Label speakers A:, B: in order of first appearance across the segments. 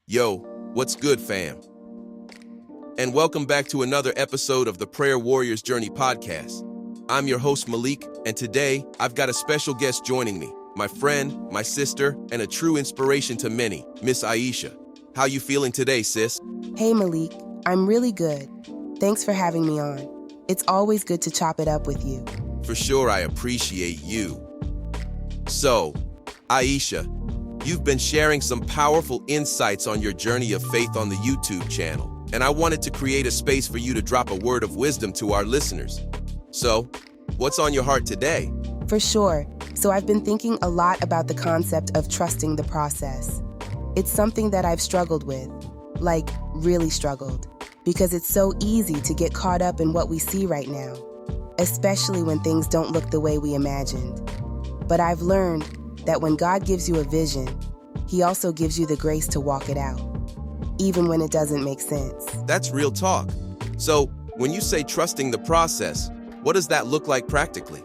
A: Yo, what's good, fam? And welcome back to another episode of the Prayer Warriors Journey podcast. I'm your host, Malik, and today I've got a special guest joining me, my friend, my sister, and a true inspiration to many, Miss Aisha. How you feeling today, sis?
B: Hey Malik, I'm really good. Thanks for having me on. It's always good to chop it up with you.
A: For sure, I appreciate you. So, Aisha, you've been sharing some powerful insights on your journey of faith on the YouTube channel, and I wanted to create a space for you to drop a word of wisdom to our listeners. So, what's on your heart today?
B: For sure. So I've been thinking a lot about the concept of trusting the process. It's something that I've struggled with, like really struggled, because it's so easy to get caught up in what we see right now, especially when things don't look the way we imagined. But I've learned that when God gives you a vision, He also gives you the grace to walk it out, even when it doesn't make sense.
A: That's real talk. So, when you say trusting the process, what does that look like practically?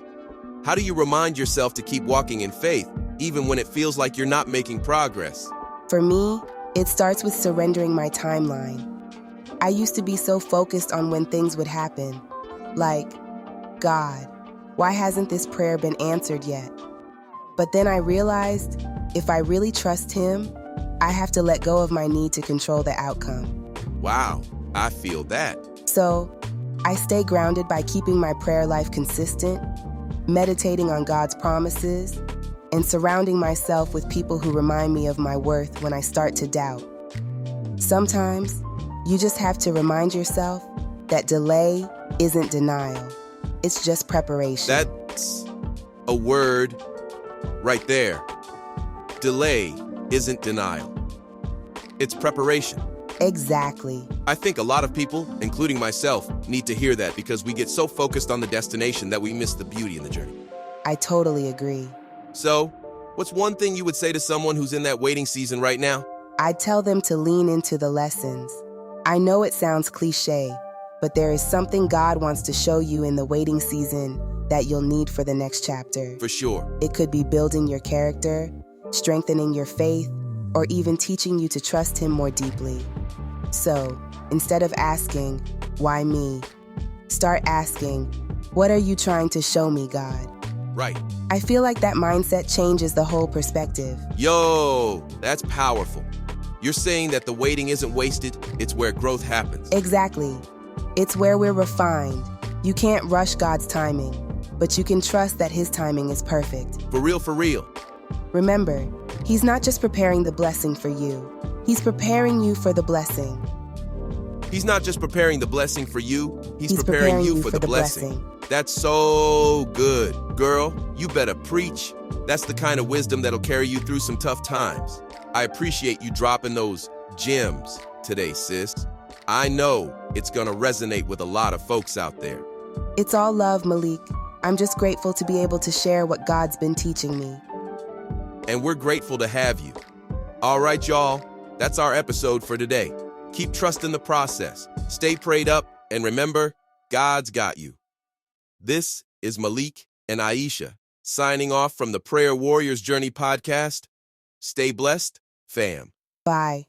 A: How do you remind yourself to keep walking in faith, even when it feels like you're not making progress?
B: For me, it starts with surrendering my timeline. I used to be so focused on when things would happen, like, God, why hasn't this prayer been answered yet? But then I realized, if I really trust Him, I have to let go of my need to control the outcome.
A: Wow, I feel that.
B: So, I stay grounded by keeping my prayer life consistent, meditating on God's promises, and surrounding myself with people who remind me of my worth when I start to doubt. Sometimes, you just have to remind yourself that delay isn't denial. It's just preparation.
A: That's a word right there. Delay isn't denial. It's preparation.
B: Exactly.
A: I think a lot of people, including myself, need to hear that because we get so focused on the destination that we miss the beauty in the journey.
B: I totally agree.
A: So, what's one thing you would say to someone who's in that waiting season right now?
B: I'd tell them to lean into the lessons. I know it sounds cliche, but there is something God wants to show you in the waiting season that you'll need for the next chapter.
A: For sure.
B: It could be building your character, strengthening your faith, or even teaching you to trust Him more deeply. So, instead of asking, why me? Start asking, what are you trying to show me, God?
A: Right.
B: I feel like that mindset changes the whole perspective.
A: Yo, that's powerful. You're saying that the waiting isn't wasted, it's where growth happens.
B: Exactly. It's where we're refined. You can't rush God's timing, but you can trust that His timing is perfect.
A: For real, for real.
B: Remember, He's not just preparing the blessing for you. He's preparing you for the blessing.
A: He's not just preparing the blessing for you, he's preparing you for the blessing. That's so good. Girl, you better preach. That's the kind of wisdom that'll carry you through some tough times. I appreciate you dropping those gems today, sis. I know it's gonna resonate with a lot of folks out there.
B: It's all love, Malik. I'm just grateful to be able to share what God's been teaching me.
A: And we're grateful to have you. All right, y'all, that's our episode for today. Keep trusting the process, stay prayed up, and remember, God's got you. This is Malik and Aisha signing off from the Prayer Warriors Journey podcast. Stay blessed, fam.
B: Bye.